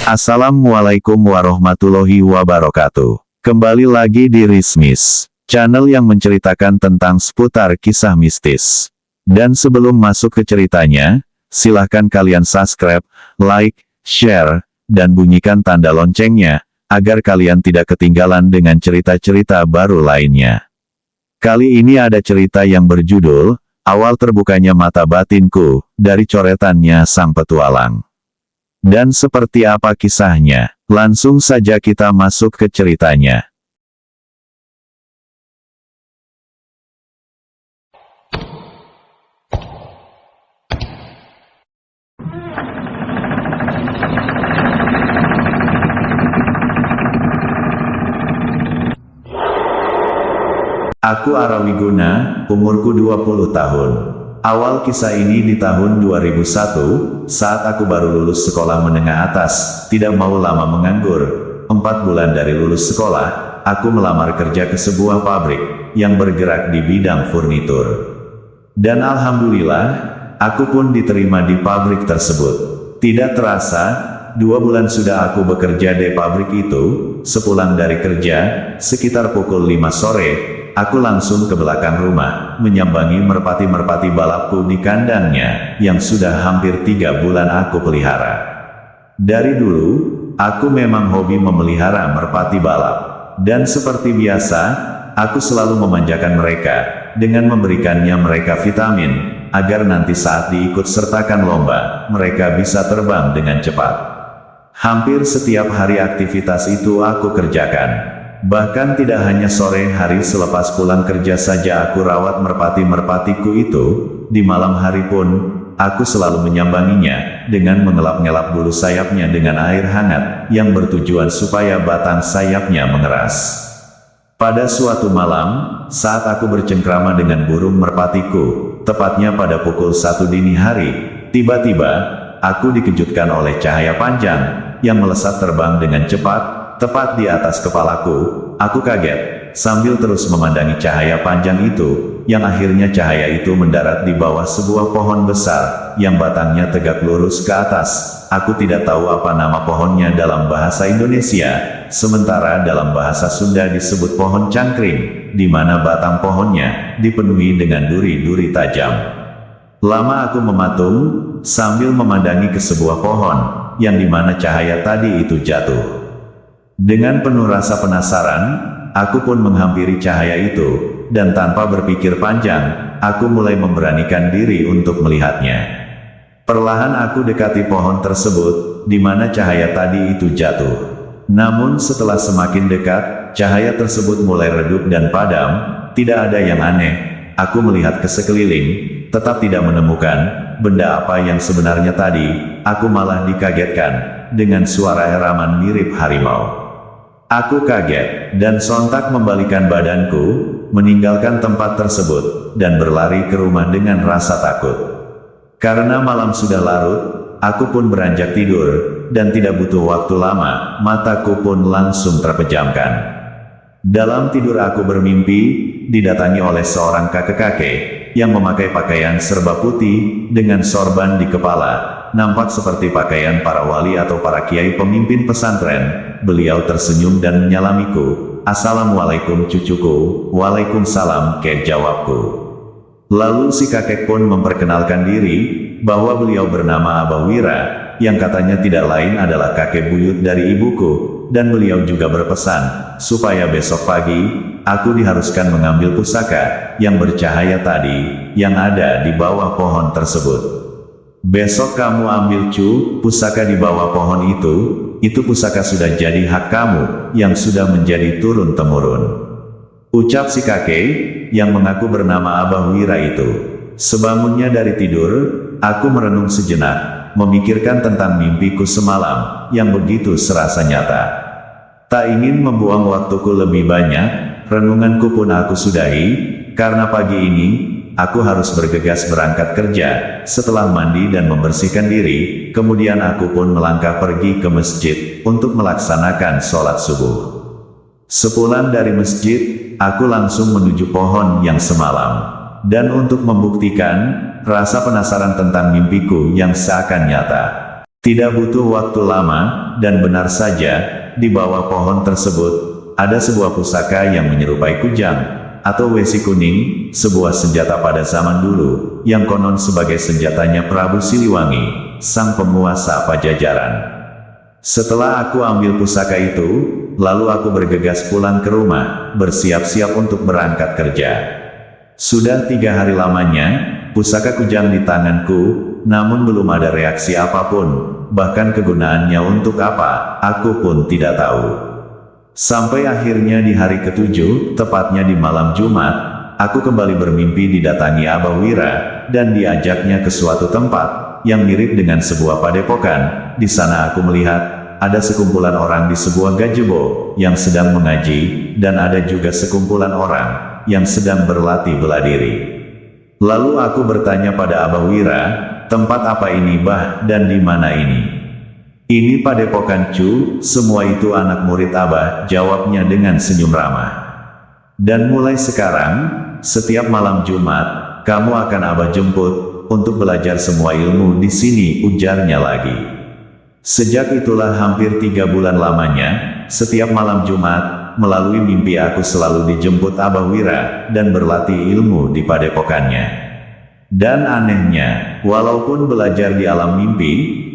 Assalamualaikum warahmatullahi wabarakatuh. Kembali lagi di Rismis, channel yang menceritakan tentang seputar kisah mistis. Dan sebelum masuk ke ceritanya, silahkan kalian subscribe, like, share, dan bunyikan tanda loncengnya, agar kalian tidak ketinggalan dengan cerita-cerita baru lainnya. Kali ini ada cerita yang berjudul, Awal Terbukanya Mata Batinku, dari coretannya Sang Petualang. Dan seperti apa kisahnya? Langsung saja kita masuk ke ceritanya. Aku Arawiguna, umurku 20 tahun. Awal kisah ini di tahun 2001, saat aku baru lulus sekolah menengah atas, tidak mau lama menganggur. 4 bulan dari lulus sekolah, aku melamar kerja ke sebuah pabrik, yang bergerak di bidang furnitur. Dan alhamdulillah, aku pun diterima di pabrik tersebut. Tidak terasa, 2 bulan sudah aku bekerja di pabrik itu. Sepulang dari kerja, sekitar pukul 5 sore, aku langsung ke belakang rumah, menyambangi merpati-merpati balapku di kandangnya, yang sudah hampir 3 bulan aku pelihara. Dari dulu, aku memang hobi memelihara merpati balap. Dan seperti biasa, aku selalu memanjakan mereka, dengan memberikannya mereka vitamin, agar nanti saat diikut sertakan lomba, mereka bisa terbang dengan cepat. Hampir setiap hari aktivitas itu aku kerjakan. Bahkan tidak hanya sore hari selepas pulang kerja saja aku rawat merpati-merpatiku itu, di malam hari pun, aku selalu menyambanginya, dengan mengelap-ngelap bulu sayapnya dengan air hangat, yang bertujuan supaya batang sayapnya mengeras. Pada suatu malam, saat aku bercengkrama dengan burung merpatiku, tepatnya pada pukul 1 dini hari, tiba-tiba, aku dikejutkan oleh cahaya panjang, yang melesat terbang dengan cepat, tepat di atas kepalaku. Aku kaget, sambil terus memandangi cahaya panjang itu, yang akhirnya cahaya itu mendarat di bawah sebuah pohon besar, yang batangnya tegak lurus ke atas. Aku tidak tahu apa nama pohonnya dalam bahasa Indonesia, sementara dalam bahasa Sunda disebut pohon cangkring, di mana batang pohonnya dipenuhi dengan duri-duri tajam. Lama aku mematung, sambil memandangi ke sebuah pohon, yang dimana cahaya tadi itu jatuh. Dengan penuh rasa penasaran, aku pun menghampiri cahaya itu, dan tanpa berpikir panjang, aku mulai memberanikan diri untuk melihatnya. Perlahan aku dekati pohon tersebut, di mana cahaya tadi itu jatuh. Namun setelah semakin dekat, cahaya tersebut mulai redup dan padam. Tidak ada yang aneh. Aku melihat ke sekeliling, tetap tidak menemukan benda apa yang sebenarnya tadi. Aku malah dikagetkan dengan suara heraman mirip harimau. Aku kaget, dan sontak membalikan badanku, meninggalkan tempat tersebut, dan berlari ke rumah dengan rasa takut. Karena malam sudah larut, aku pun beranjak tidur, dan tidak butuh waktu lama, mataku pun langsung terpejamkan. Dalam tidur aku bermimpi, didatangi oleh seorang kakek-kakek, yang memakai pakaian serba putih, dengan sorban di kepala. Nampak seperti pakaian para wali atau para kiai pemimpin pesantren. Beliau tersenyum dan menyalamiku. Assalamualaikum cucuku. Waalaikumsalam, kek, jawabku. Lalu si kakek pun memperkenalkan diri, bahwa beliau bernama Abah Wira, yang katanya tidak lain adalah kakek buyut dari ibuku, dan beliau juga berpesan, supaya besok pagi, aku diharuskan mengambil pusaka, yang bercahaya tadi, yang ada di bawah pohon tersebut. Besok kamu ambil pusaka di bawah pohon itu pusaka sudah jadi hak kamu, yang sudah menjadi turun-temurun. Ucap si kakek, yang mengaku bernama Abah Wira itu. Sebangunnya dari tidur, aku merenung sejenak, memikirkan tentang mimpiku semalam, yang begitu serasa nyata. Tak ingin membuang waktuku lebih banyak, renunganku pun aku sudahi, karena pagi ini, aku harus bergegas berangkat kerja. Setelah mandi dan membersihkan diri, kemudian aku pun melangkah pergi ke masjid, untuk melaksanakan sholat subuh. Sepulang dari masjid, aku langsung menuju pohon yang semalam. Dan untuk membuktikan, rasa penasaran tentang mimpiku yang seakan nyata, Tidak butuh waktu lama, dan benar saja, di bawah pohon tersebut, ada sebuah pusaka yang menyerupai kujang, atau wesi kuning, sebuah senjata pada zaman dulu, yang konon sebagai senjatanya Prabu Siliwangi, sang penguasa Pajajaran. Setelah aku ambil pusaka itu, lalu aku bergegas pulang ke rumah, bersiap-siap untuk berangkat kerja. Sudah 3 hari lamanya, pusaka kujang di tanganku, namun belum ada reaksi apapun, bahkan kegunaannya untuk apa, aku pun tidak tahu. Sampai akhirnya di hari ke-7, tepatnya di malam Jumat, aku kembali bermimpi didatangi Abah Wira, dan diajaknya ke suatu tempat, yang mirip dengan sebuah padepokan. Di sana aku melihat, ada sekumpulan orang di sebuah gazebo, yang sedang mengaji, dan ada juga sekumpulan orang, yang sedang berlatih bela diri. Lalu aku bertanya pada Abah Wira, tempat apa ini Bah, dan di mana ini? Ini padepokan Cu, semua itu anak murid Abah, jawabnya dengan senyum ramah. Dan mulai sekarang, setiap malam Jumat, kamu akan Abah jemput, untuk belajar semua ilmu di sini, ujarnya lagi. Sejak itulah hampir 3 bulan lamanya, setiap malam Jumat, melalui mimpi aku selalu dijemput Abah Wira, dan berlatih ilmu di padepokannya. Dan anehnya, walaupun belajar di alam mimpi,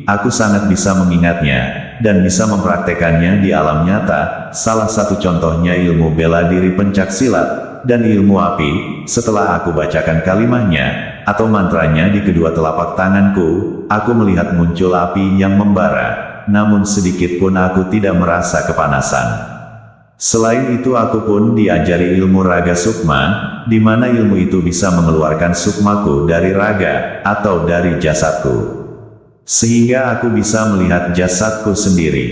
aku sangat bisa mengingatnya, dan bisa mempraktekannya di alam nyata. Salah satu contohnya ilmu bela diri pencaksilat, dan ilmu api. Setelah aku bacakan kalimahnya, atau mantranya di kedua telapak tanganku, aku melihat muncul api yang membara, namun sedikit pun aku tidak merasa kepanasan. Selain itu aku pun diajari ilmu raga sukma, di mana ilmu itu bisa mengeluarkan sukmaku dari raga, atau dari jasadku. Sehingga aku bisa melihat jasadku sendiri.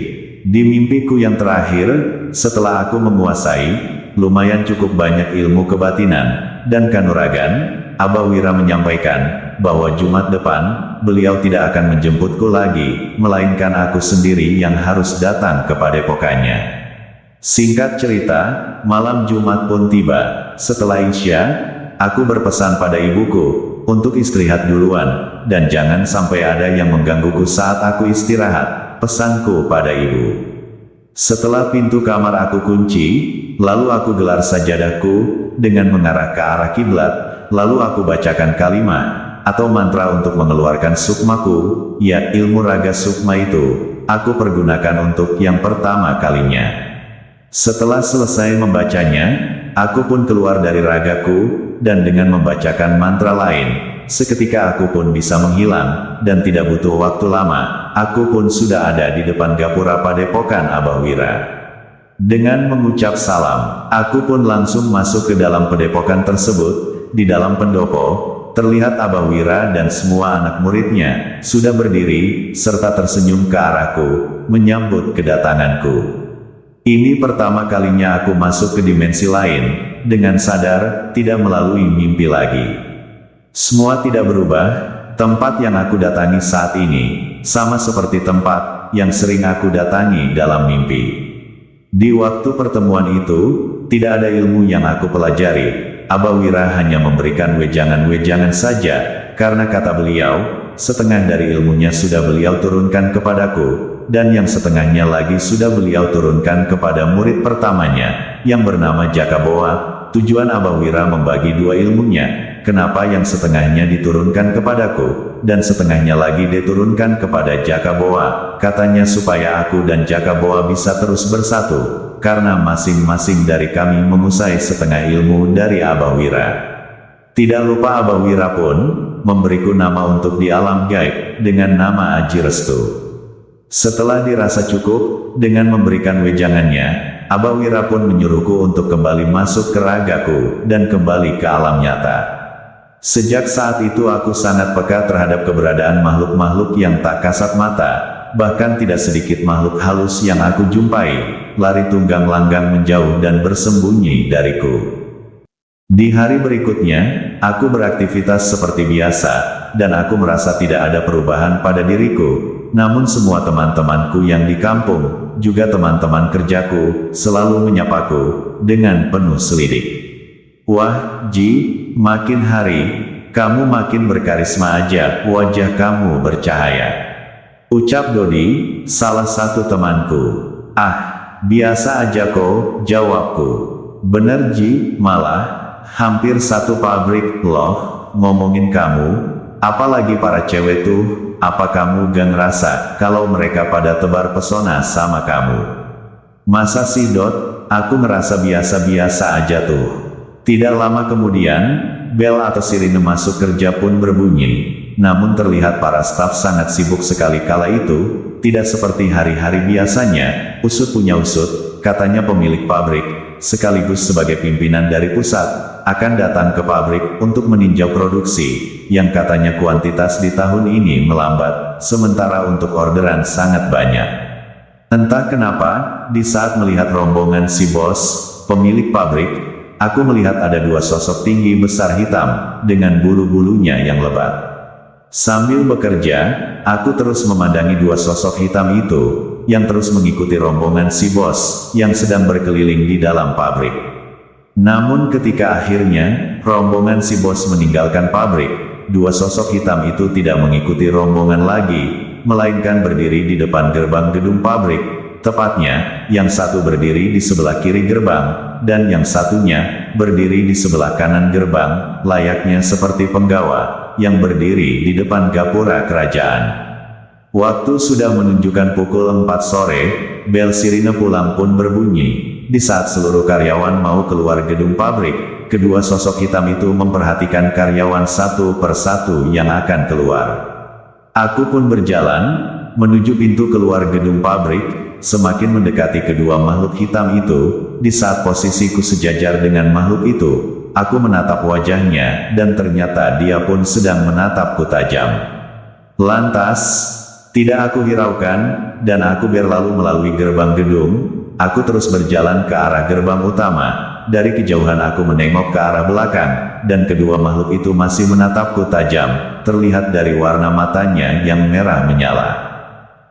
Di mimpiku yang terakhir, setelah aku menguasai, lumayan cukup banyak ilmu kebatinan, dan kanuragan, Abah Wira menyampaikan, bahwa Jumat depan, beliau tidak akan menjemputku lagi, melainkan aku sendiri yang harus datang ke padepokannya. Singkat cerita, malam Jumat pun tiba. Setelah Isya, aku berpesan pada ibuku, untuk istirahat duluan, dan jangan sampai ada yang menggangguku saat aku istirahat, pesanku pada ibu. Setelah pintu kamar aku kunci, lalu aku gelar sajadahku, dengan mengarah ke arah kiblat, lalu aku bacakan kalimah, atau mantra untuk mengeluarkan sukmaku, ya ilmu raga sukma itu, aku pergunakan untuk yang pertama kalinya. Setelah selesai membacanya, aku pun keluar dari ragaku, dan dengan membacakan mantra lain, seketika aku pun bisa menghilang, dan tidak butuh waktu lama, aku pun sudah ada di depan gapura padepokan Abah Wira. Dengan mengucap salam, aku pun langsung masuk ke dalam padepokan tersebut. Di dalam pendopo, terlihat Abah Wira dan semua anak muridnya, sudah berdiri, serta tersenyum ke arahku, menyambut kedatanganku. Ini pertama kalinya aku masuk ke dimensi lain, dengan sadar, tidak melalui mimpi lagi. Semua tidak berubah, tempat yang aku datangi saat ini, sama seperti tempat yang sering aku datangi dalam mimpi. Di waktu pertemuan itu, tidak ada ilmu yang aku pelajari. Abah Wira hanya memberikan wejangan-wejangan saja, karena kata beliau, setengah dari ilmunya sudah beliau turunkan kepadaku, dan yang setengahnya lagi sudah beliau turunkan kepada murid pertamanya, yang bernama Jakaboa. Tujuan Abah Wira membagi 2 ilmunya, kenapa yang setengahnya diturunkan kepadaku, dan setengahnya lagi diturunkan kepada Jakaboa, katanya supaya aku dan Jakaboa bisa terus bersatu, karena masing-masing dari kami menguasai setengah ilmu dari Abah Wira. Tidak lupa Abah Wira pun memberiku nama untuk di alam gaib, dengan nama Aji Restu. Setelah dirasa cukup, dengan memberikan wejangannya, Abah Wira pun menyuruhku untuk kembali masuk ke ragaku, dan kembali ke alam nyata. Sejak saat itu aku sangat peka terhadap keberadaan makhluk-makhluk yang tak kasat mata, bahkan tidak sedikit makhluk halus yang aku jumpai, lari tunggang langgang menjauh dan bersembunyi dariku. Di hari berikutnya, aku beraktivitas seperti biasa, dan aku merasa tidak ada perubahan pada diriku. Namun semua teman-temanku yang di kampung, juga teman-teman kerjaku, selalu menyapaku, dengan penuh selidik. Wah, Ji, makin hari, kamu makin berkarisma aja, wajah kamu bercahaya. Ucap Dodi, salah satu temanku. Ah, biasa aja kok, jawabku. Bener Ji, malah, hampir satu pabrik, loh, ngomongin kamu, apalagi para cewek tuh, apa kamu gak ngerasa, kalau mereka pada tebar pesona sama kamu? Masa sih Dot, aku ngerasa biasa-biasa aja tuh. Tidak lama kemudian, bel atau sirine masuk kerja pun berbunyi. Namun terlihat para staf sangat sibuk sekali kala itu, tidak seperti hari-hari biasanya. Usut punya usut, katanya pemilik pabrik, sekaligus sebagai pimpinan dari pusat, akan datang ke pabrik untuk meninjau produksi, yang katanya kuantitas di tahun ini melambat, sementara untuk orderan sangat banyak. Entah kenapa, di saat melihat rombongan si bos, pemilik pabrik, aku melihat ada dua sosok tinggi besar hitam, dengan bulu-bulunya yang lebat. Sambil bekerja, aku terus memandangi dua sosok hitam itu, yang terus mengikuti rombongan si bos, yang sedang berkeliling di dalam pabrik. Namun ketika akhirnya, rombongan si bos meninggalkan pabrik, dua sosok hitam itu tidak mengikuti rombongan lagi, melainkan berdiri di depan gerbang gedung pabrik. Tepatnya, yang satu berdiri di sebelah kiri gerbang, dan yang satunya, berdiri di sebelah kanan gerbang, layaknya seperti penggawa yang berdiri di depan gapura kerajaan. Waktu sudah menunjukkan pukul 4 sore, bel sirine pulang pun berbunyi. Di saat seluruh karyawan mau keluar gedung pabrik, kedua sosok hitam itu memperhatikan karyawan satu persatu yang akan keluar. Aku pun berjalan, menuju pintu keluar gedung pabrik. Semakin mendekati kedua makhluk hitam itu, di saat posisiku sejajar dengan makhluk itu, aku menatap wajahnya, dan ternyata dia pun sedang menatapku tajam. Lantas, tidak aku hiraukan, dan aku berlalu melalui gerbang gedung. Aku terus berjalan ke arah gerbang utama. Dari kejauhan aku menengok ke arah belakang, dan kedua makhluk itu masih menatapku tajam, terlihat dari warna matanya yang merah menyala.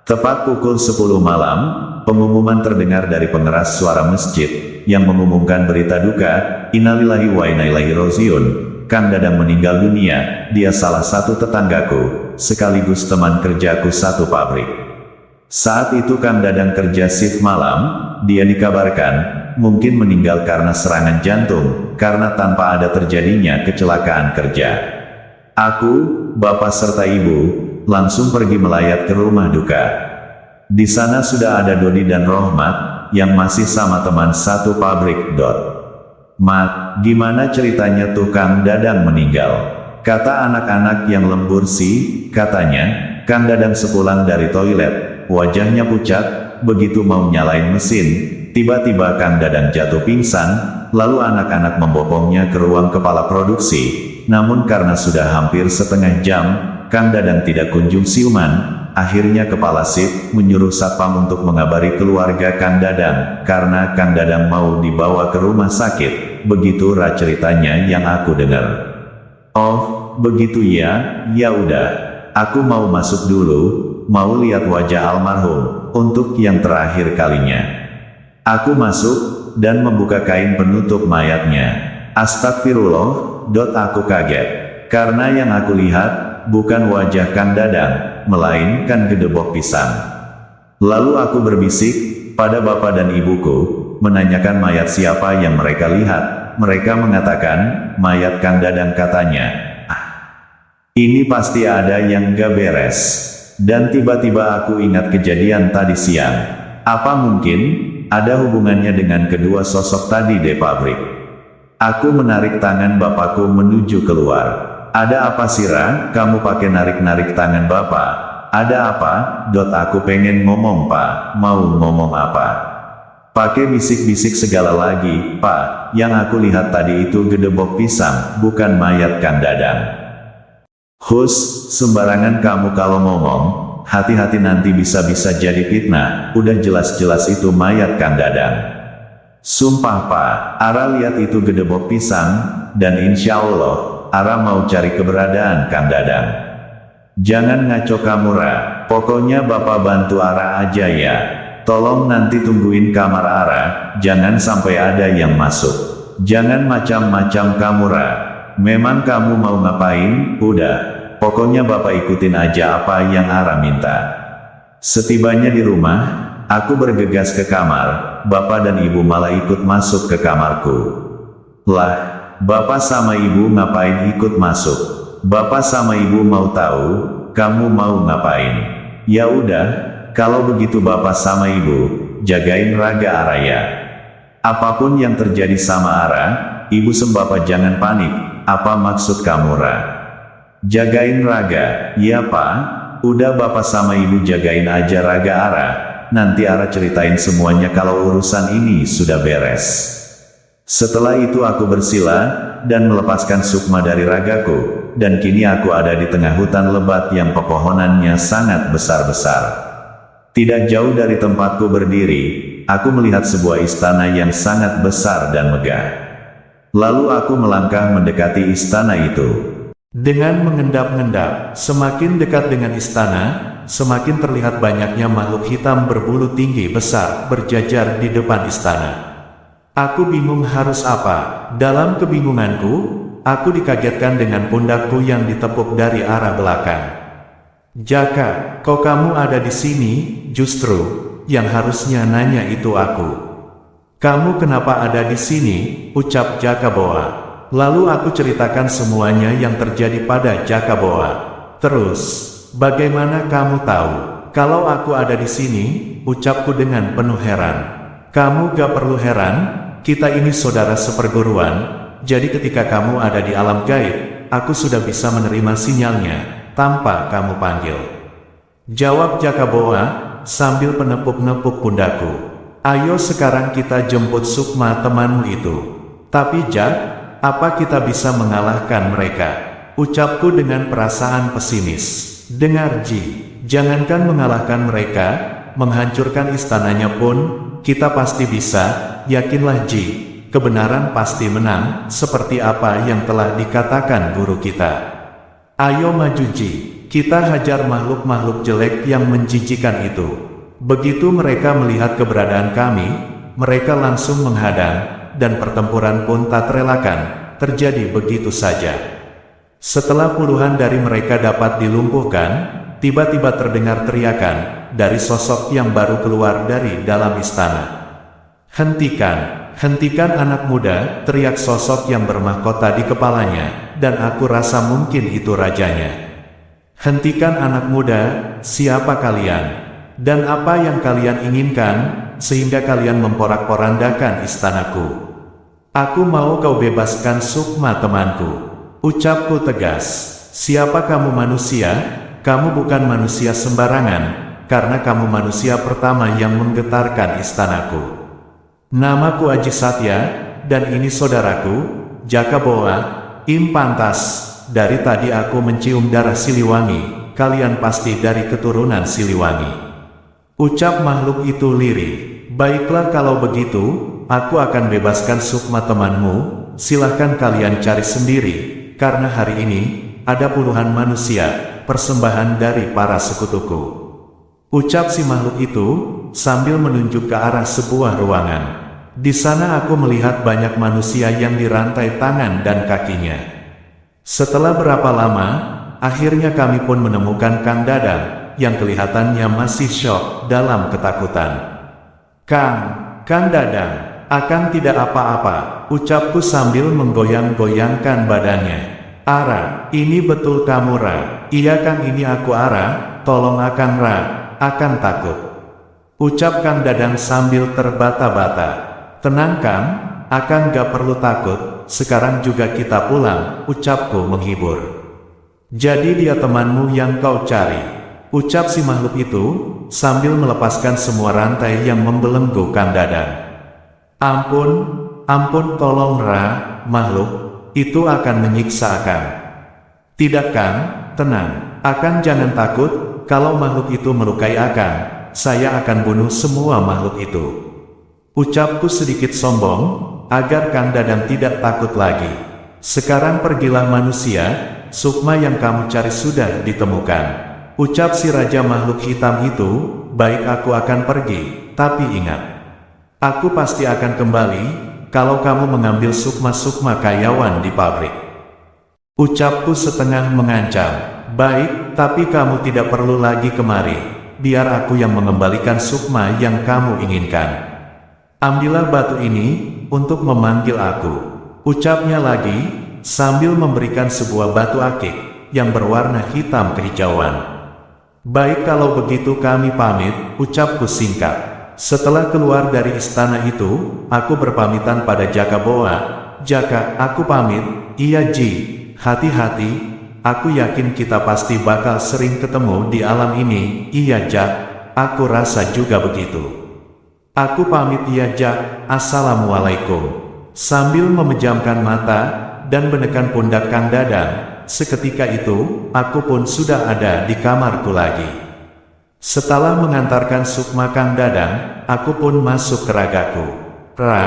Tepat pukul 10 malam, pengumuman terdengar dari pengeras suara masjid, yang mengumumkan berita duka, innalillahi wa inna ilaihi rajiun, Kang Dadang meninggal dunia, dia salah satu tetanggaku, sekaligus teman kerjaku satu pabrik. Saat itu Kang Dadang kerja shift malam, dia dikabarkan, mungkin meninggal karena serangan jantung, karena tanpa ada terjadinya kecelakaan kerja. Aku, bapak serta ibu, langsung pergi melayat ke rumah duka. Di sana sudah ada Dodi dan Rohmat, yang masih sama teman satu pabrik. Mat, gimana ceritanya tuh Kang Dadang meninggal? Kata anak-anak yang lembur sih, katanya, Kang Dadang sepulang dari toilet, wajahnya pucat, begitu mau nyalain mesin, tiba-tiba Kang Dadang jatuh pingsan, lalu anak-anak membopongnya ke ruang kepala produksi. Namun karena sudah hampir setengah jam, Kang Dadang tidak kunjung siuman. Akhirnya kepala sip menyuruh satpam untuk mengabari keluarga Kang Dadang, karena Kang Dadang mau dibawa ke rumah sakit. Begitu ceritanya yang aku dengar. Oh, begitu ya, ya udah. Aku mau masuk dulu, mau lihat wajah almarhum, untuk yang terakhir kalinya. Aku masuk, dan membuka kain penutup mayatnya. Astagfirullah, aku kaget. Karena yang aku lihat, bukan wajah Kang Dadang, melainkan gedebok pisang. Lalu aku berbisik, pada bapak dan ibuku, menanyakan mayat siapa yang mereka lihat. Mereka mengatakan, mayat Kang Dadang katanya. Ini pasti ada yang gak beres. Dan tiba-tiba aku ingat kejadian tadi siang. Apa mungkin, ada hubungannya dengan kedua sosok tadi di pabrik? Aku menarik tangan bapakku menuju keluar. Ada apa Sira, kamu pakai narik-narik tangan bapak? Ada apa? Aku pengen ngomong pak, mau ngomong apa? Pakai bisik-bisik segala lagi, pak, yang aku lihat tadi itu gedebok pisang, bukan mayat Kang Dadang. Hus, sembarangan kamu kalau ngomong, hati-hati nanti bisa-bisa jadi fitnah, udah jelas-jelas itu mayat Kang Dadang. Sumpah pak, Ara lihat itu gedebok pisang, dan insya Allah, Ara mau cari keberadaan Kang Dadang. Jangan ngaco kamu Ra, pokoknya bapak bantu Ara aja ya. Tolong nanti tungguin kamar Ara, jangan sampai ada yang masuk. Jangan macam-macam kamu Ra. Memang kamu mau ngapain? Udah, pokoknya bapak ikutin aja apa yang Ara minta. Setibanya di rumah, aku bergegas ke kamar, bapak dan ibu malah ikut masuk ke kamarku. Lah, bapak sama ibu ngapain ikut masuk? Bapak sama ibu mau tahu, kamu mau ngapain? Ya udah, kalau begitu bapak sama ibu, jagain Raga Ara ya. Apapun yang terjadi sama Ara, ibu sembapa jangan panik, apa maksud kamu Ra? Jagain Raga, iya pak. Udah bapak sama ibu jagain aja Raga Ara, nanti Ara ceritain semuanya kalau urusan ini sudah beres. Setelah itu aku bersila, dan melepaskan Sukma dari ragaku, dan kini aku ada di tengah hutan lebat yang pepohonannya sangat besar-besar. Tidak jauh dari tempatku berdiri, aku melihat sebuah istana yang sangat besar dan megah. Lalu aku melangkah mendekati istana itu. Dengan mengendap-endap, semakin dekat dengan istana, semakin terlihat banyaknya makhluk hitam berbulu tinggi besar berjajar di depan istana. Aku bingung harus apa. Dalam kebingunganku, aku dikagetkan dengan pundakku yang ditepuk dari arah belakang. Jaka, kok kamu ada di sini? Justru, yang harusnya nanya itu aku. Kamu kenapa ada di sini? Ucap Jaka Boa. Lalu aku ceritakan semuanya yang terjadi pada Jaka Boa. Terus, bagaimana kamu tahu kalau aku ada di sini? Ucapku dengan penuh heran. Kamu gak perlu heran, kita ini saudara seperguruan, jadi ketika kamu ada di alam gaib, aku sudah bisa menerima sinyalnya, tanpa kamu panggil. Jawab Jaka Boa, sambil penepuk-nepuk pundakku. Ayo sekarang kita jemput Sukma temanmu itu. Tapi Jak, apa kita bisa mengalahkan mereka? Ucapku dengan perasaan pesimis. Dengar Ji, jangankan mengalahkan mereka, menghancurkan istananya pun, kita pasti bisa, yakinlah Ji, kebenaran pasti menang, seperti apa yang telah dikatakan guru kita. Ayo maju Ji, kita hajar makhluk-makhluk jelek yang menjijikan itu. Begitu mereka melihat keberadaan kami, mereka langsung menghadang, dan pertempuran pun tak terelakkan, terjadi begitu saja. Setelah puluhan dari mereka dapat dilumpuhkan, tiba-tiba terdengar teriakan dari sosok yang baru keluar dari dalam istana. Hentikan, hentikan anak muda, teriak sosok yang bermahkota di kepalanya, dan aku rasa mungkin itu rajanya. Hentikan anak muda, siapa kalian? Dan apa yang kalian inginkan, sehingga kalian memporak-porandakan istanaku? Aku mau kau bebaskan Sukma temanku. Ucapku tegas. Siapa kamu manusia? Kamu bukan manusia sembarangan, karena kamu manusia pertama yang menggetarkan istanaku. Namaku Aji Satya, dan ini saudaraku, Jaka Boa, Pantas. Dari tadi aku mencium darah Siliwangi, kalian pasti dari keturunan Siliwangi. Ucap makhluk itu lirih. Baiklah kalau begitu, aku akan bebaskan Sukma temanmu, silahkan kalian cari sendiri, karena hari ini, ada puluhan manusia, persembahan dari para sekutuku. Ucap si makhluk itu, sambil menunjuk ke arah sebuah ruangan. Di sana aku melihat banyak manusia yang dirantai tangan dan kakinya. Setelah berapa lama, akhirnya kami pun menemukan Kang Dadang, yang kelihatannya masih syok dalam ketakutan. Kang Dadang, akan tidak apa-apa, ucapku sambil menggoyang-goyangkan badannya. Ara, ini betul kamu Ra? Iya Kang, ini aku Ara, tolong Akang Ra, akan takut. Ucap Kang Dadang sambil terbata-bata. Tenang Kang, Akang gak perlu takut, sekarang juga kita pulang, ucapku menghibur. Jadi dia temanmu yang kau cari, ucap si makhluk itu, sambil melepaskan semua rantai yang membelenggu Kang Dadang. Ampun tolong Ra, makhluk itu akan menyiksa Akang. Tidak Kang, tenang, Akang jangan takut, kalau makhluk itu melukai Akang, saya akan bunuh semua makhluk itu. Ucapku sedikit sombong, agar Kang Dadang tidak takut lagi. Sekarang pergilah manusia, Sukma yang kamu cari sudah ditemukan. Ucap si raja makhluk hitam itu, baik aku akan pergi, tapi ingat. Aku pasti akan kembali, kalau kamu mengambil Sukma-Sukma karyawan di pabrik. Ucapku setengah mengancam, baik, tapi kamu tidak perlu lagi kemari. biar aku yang mengembalikan sukma yang kamu inginkan. Ambillah batu ini, untuk memanggil aku. Ucapnya lagi, sambil memberikan sebuah batu akik, yang berwarna hitam kehijauan. Baik kalau begitu kami pamit, ucapku singkat. Setelah keluar dari istana itu, aku berpamitan pada Jaka Boa. Jaka, aku pamit. Iya Ji, hati-hati. Aku yakin kita pasti bakal sering ketemu di alam ini. Iya Jak, aku rasa juga begitu. Aku pamit ya Jak, assalamualaikum. Sambil memejamkan mata, dan menekan pundak Kang Dadang, seketika itu, aku pun sudah ada di kamarku lagi. Setelah mengantarkan sukma Kang Dadang, aku pun masuk ke ragaku. Ra,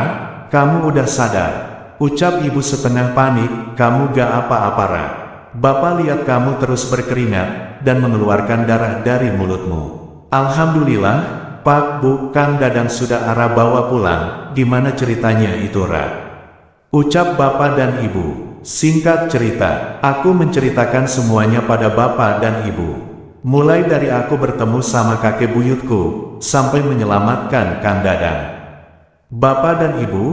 kamu udah sadar? Ucap ibu setengah panik, kamu gak apa-apa Ra. Bapak lihat kamu terus berkeringat, dan mengeluarkan darah dari mulutmu. Alhamdulillah, Pak Bu, Kang Dadang sudah Ara bawa pulang, gimana ceritanya itu Ra? Ucap bapak dan ibu. Singkat cerita, aku menceritakan semuanya pada bapak dan ibu. Mulai dari aku bertemu sama kakek buyutku, sampai menyelamatkan Kang Dadang. Bapak dan ibu,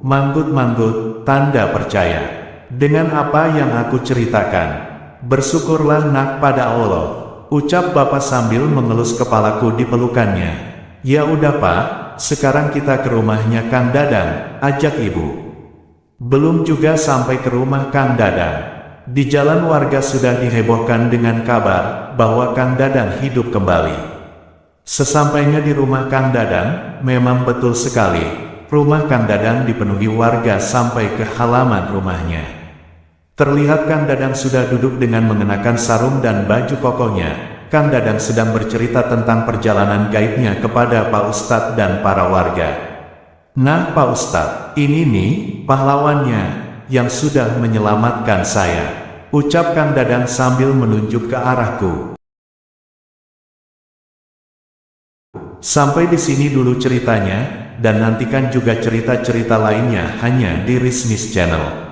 manggut-manggut, tanda percaya. Dengan apa yang aku ceritakan, bersyukurlah nak pada Allah. Ucap bapak sambil mengelus kepalaku di pelukannya. Ya udah Pak, sekarang kita ke rumahnya Kang Dadang, ajak ibu. Belum juga sampai ke rumah Kang Dadang. Di jalan warga sudah dihebohkan dengan kabar, bahwa Kang Dadang hidup kembali. Sesampainya di rumah Kang Dadang, memang betul sekali, rumah Kang Dadang dipenuhi warga sampai ke halaman rumahnya. Terlihat Kang Dadang sudah duduk dengan mengenakan sarung dan baju kokohnya. Kang Dadang sedang bercerita tentang perjalanan gaibnya kepada Pak Ustadz dan para warga. Nah Pak Ustadz, ini nih, pahlawannya, yang sudah menyelamatkan saya. Ucap Kang Dadang sambil menunjuk ke arahku. Sampai di sini dulu ceritanya, dan nantikan juga cerita-cerita lainnya hanya di Rismis Channel.